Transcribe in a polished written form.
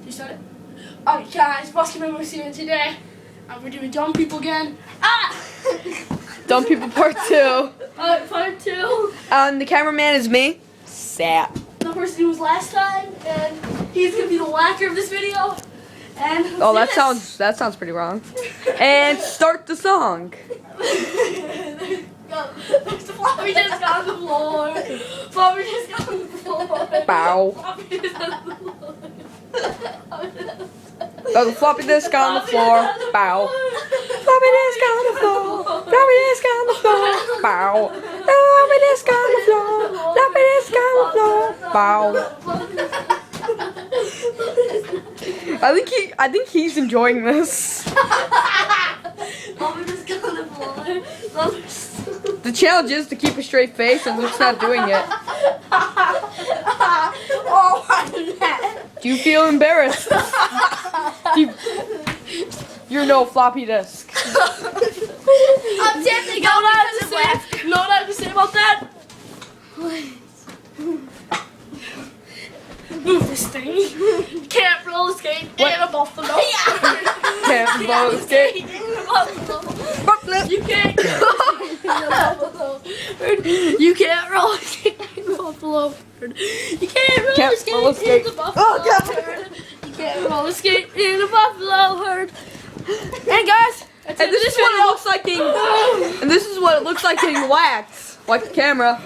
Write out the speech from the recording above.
You started? Alright guys, Bosky Memo's here today. We're doing dumb people again. Ah! Dumb people part 2. Alright, part 2. The cameraman is me. Sap. The person who was last time, and he's gonna be the whacker of this video. And Oh, that sounds pretty wrong. And start the song. There's the Floppy just got on the floor. Floppy just got on the floor. Bow. Floppy just got on the floor. Oh, the floppy disk on the floor. Bow. Floppy disk on the floor. Floppy disk on the floor. Bow. Floppy disk on the floor. Floppy disk on the floor. Bow. I think he's enjoying this. Floppy just got on the floor. The challenge is to keep a straight face, and Luke's not doing it. Oh my God. Do you feel embarrassed? You're no floppy disk. I'm definitely going to say. Know what I have to say about that? Move this thing. Can't roller skate in a buffalo. Can't roller skate in a buffalo. You can't. You can't roller skate in a buffalo. You can't roller skate in a buffalo. Oh God. You can't roller skate in a buffalo herd. And guys, And this is what it looks like getting. And this is what it looks like getting whacked. Like the camera.